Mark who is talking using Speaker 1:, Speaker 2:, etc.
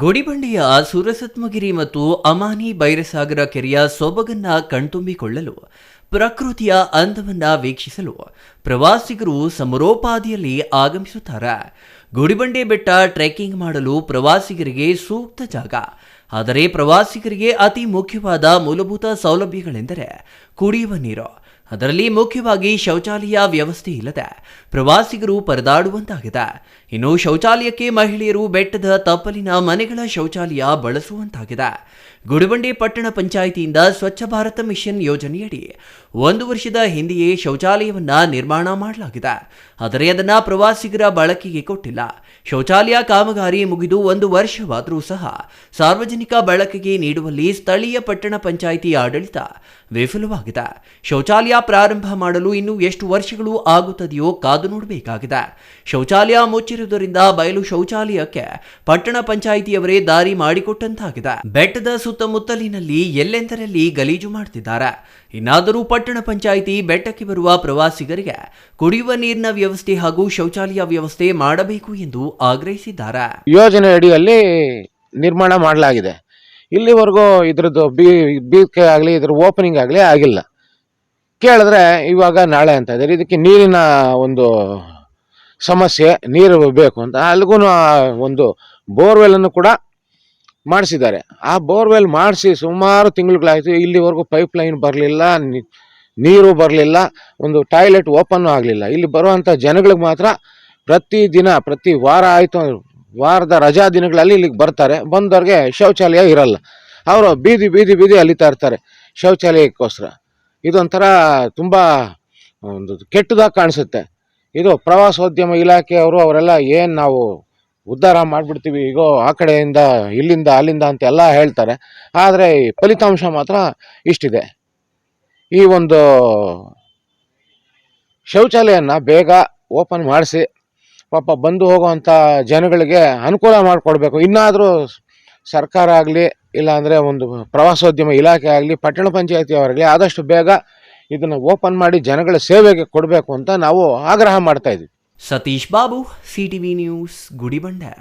Speaker 1: ಗುಡಿಬಂಡೆಯ ಸುರಸತ್ಮಗಿರಿ ಮತ್ತು ಅಮಾನಿ ಬೈರಸಾಗರ ಕೆರೆಯ ಸೊಬಗನ್ನ ಕಣ್ತುಂಬಿಕೊಳ್ಳಲು ಪ್ರಕೃತಿಯ ಅಂದವನ್ನ ವೀಕ್ಷಿಸಲು ಪ್ರವಾಸಿಗರು ಸಮರೋಪಾದಿಯಲ್ಲಿ ಆಗಮಿಸುತ್ತಾರೆ. ಗುಡಿಬಂಡೆ ಬೆಟ್ಟ ಟ್ರೆಕ್ಕಿಂಗ್ ಮಾಡಲು ಪ್ರವಾಸಿಗರಿಗೆ ಸೂಕ್ತ ಜಾಗ. ಆದರೆ ಪ್ರವಾಸಿಗರಿಗೆ ಅತಿ ಮುಖ್ಯವಾದ ಮೂಲಭೂತ ಸೌಲಭ್ಯಗಳೆಂದರೆ ಕುಡಿಯುವ ನೀರು, ಅದರಲ್ಲಿ ಮುಖ್ಯವಾಗಿ ಶೌಚಾಲಯ ವ್ಯವಸ್ಥೆ ಇಲ್ಲದೆ ಪ್ರವಾಸಿಗರು ಪರದಾಡುವಂತಾಗಿದೆ. ಇನ್ನು ಶೌಚಾಲಯಕ್ಕೆ ಮಹಿಳೆಯರು ಬೆಟ್ಟದ ತಪ್ಪಲಿನ ಮನೆಗಳ ಶೌಚಾಲಯ ಬಳಸುವಂತಾಗಿದೆ. ಗುಡಿಬಂಡೆ ಪಟ್ಟಣ ಪಂಚಾಯಿತಿಯಿಂದ ಸ್ವಚ್ಛ ಭಾರತ ಮಿಷನ್ ಯೋಜನೆಯಡಿ 1 ವರ್ಷದ ಹಿಂದೆಯೇ ಶೌಚಾಲಯವನ್ನ ನಿರ್ಮಾಣ ಮಾಡಲಾಗಿದೆ. ಆದರೆ ಅದನ್ನು ಪ್ರವಾಸಿಗರ ಬಳಕೆಗೆ ಕೊಟ್ಟಿಲ್ಲ. ಶೌಚಾಲಯ ಕಾಮಗಾರಿ ಮುಗಿದು 1 ವರ್ಷವಾದರೂ ಸಹ ಸಾರ್ವಜನಿಕ ಬಳಕೆಗೆ ನೀಡುವಲ್ಲಿ ಸ್ಥಳೀಯ ಪಟ್ಟಣ ಪಂಚಾಯಿತಿ ಆಡಳಿತ ವಿಫಲವಾಗಿದೆ. ಶೌಚಾಲಯ ಪ್ರಾರಂಭ ಮಾಡಲು ಇನ್ನು ಎಷ್ಟು ವರ್ಷಗಳು ಆಗುತ್ತದೆಯೋ ಕಾದು ನೋಡಬೇಕಾಗಿದೆ. ಶೌಚಾಲಯ ಮುಚ್ಚಿರುವುದರಿಂದ ಬಯಲು ಶೌಚಾಲಯಕ್ಕೆ ಪಟ್ಟಣ ಪಂಚಾಯಿತಿಯವರೇ ದಾರಿ ಮಾಡಿಕೊಟ್ಟಂತಾಗಿದೆ. ಬೆಟ್ಟದ ಸುತ್ತಮುತ್ತಲಿನಲ್ಲಿ ಎಲ್ಲೆಂದರಲ್ಲಿ ಗಲೀಜು ಮಾಡುತ್ತಿದ್ದಾರೆ. ಇನ್ನಾದರೂ ಪಟ್ಟಣ ಪಂಚಾಯಿತಿ ಬೆಟ್ಟಕ್ಕೆ ಬರುವ ಪ್ರವಾಸಿಗರಿಗೆ ಕುಡಿಯುವ ನೀರಿನ ವ್ಯವಸ್ಥೆ ಹಾಗೂ ಶೌಚಾಲಯ ವ್ಯವಸ್ಥೆ ಮಾಡಬೇಕು ಎಂದು ಆಗ್ರಹಿಸಿದ್ದಾರೆ.
Speaker 2: ಯೋಜನೆ ಅಡಿಯಲ್ಲಿ ನಿರ್ಮಾಣ ಮಾಡಲಾಗಿದೆ. ಇಲ್ಲಿವರೆಗೂ ಇದ್ರದ್ದು ಬೀಕೆ ಆಗಲಿ ಇದ್ರ ಓಪನಿಂಗ್ ಆಗಲಿ ಆಗಿಲ್ಲ. ಕೇಳಿದ್ರೆ ಇವಾಗ ನಾಳೆ ಅಂತ ಇದ್ದಾರೆ. ಇದಕ್ಕೆ ನೀರಿನ ಒಂದು ಸಮಸ್ಯೆ, ನೀರು ಬೇಕು ಅಂತ ಅಲ್ಲಿಗೂ ಒಂದು ಬೋರ್ವೆಲ್ ಅನ್ನು ಕೂಡ ಮಾಡಿಸಿದ್ದಾರೆ. ಆ ಬೋರ್ವೆಲ್ ಮಾಡಿಸಿ ಸುಮಾರು ತಿಂಗಳುಗಳಾಯಿತು. ಇಲ್ಲಿವರೆಗೂ ಪೈಪ್ ಲೈನ್ ಬರಲಿಲ್ಲ, ನೀರು ಬರಲಿಲ್ಲ, ಒಂದು ಟಾಯ್ಲೆಟ್ ಓಪನ್ ಆಗಲಿಲ್ಲ. ಇಲ್ಲಿ ಬರುವಂಥ ಜನಗಳಿಗೆ ಮಾತ್ರ ಪ್ರತಿ ವಾರ ಆಯಿತು, ವಾರದ ರಜಾ ದಿನಗಳಲ್ಲಿ ಇಲ್ಲಿಗೆ ಬರ್ತಾರೆ. ಬಂದವ್ರಿಗೆ ಶೌಚಾಲಯ ಇರಲ್ಲ. ಅವರು ಬೀದಿ ಅಲಿತಾ ಇರ್ತಾರೆ ಶೌಚಾಲಯಕ್ಕೋಸ್ಕರ. ಇದೊಂಥರ ತುಂಬ ಒಂದು ಕೆಟ್ಟದಾಗಿ ಕಾಣಿಸುತ್ತೆ. ಇದು ಪ್ರವಾಸೋದ್ಯಮ ಇಲಾಖೆಯವರು ಅವರೆಲ್ಲ ಏನು ನಾವು ಉದ್ಧಾರ ಮಾಡಿಬಿಡ್ತೀವಿ, ಈಗೋ ಆ ಕಡೆಯಿಂದ ಇಲ್ಲಿಂದ ಅಲ್ಲಿಂದ ಅಂತೆಲ್ಲ ಹೇಳ್ತಾರೆ. ಆದರೆ ಫಲಿತಾಂಶ ಮಾತ್ರ ಇಷ್ಟಿದೆ. ಈ ಒಂದು ಶೌಚಾಲಯನ ಬೇಗ ಓಪನ್ ಮಾಡಿಸಿ ಪಾಪ ಬಂದು ಹೋಗುವಂಥ ಜನಗಳಿಗೆ ಅನುಕೂಲ ಮಾಡಿಕೊಡ್ಬೇಕು. ಇನ್ನಾದರೂ ಸರ್ಕಾರ ಆಗಲಿ ಇಲ್ಲಾಂದರೆ ಒಂದು ಪ್ರವಾಸೋದ್ಯಮ ಇಲಾಖೆ ಆಗಲಿ ಪಟ್ಟಣ ಪಂಚಾಯತಿಯವರಾಗಲಿ ಆದಷ್ಟು ಬೇಗ ಇದನ್ನು ಓಪನ್ ಮಾಡಿ ಜನಗಳ ಸೇವೆಗೆ ಕೊಡಬೇಕು ಅಂತ ನಾವು ಆಗ್ರಹ ಮಾಡ್ತಾ ಇದ್ದೀವಿ.
Speaker 1: Satish Babu, CTV news, Gudibande.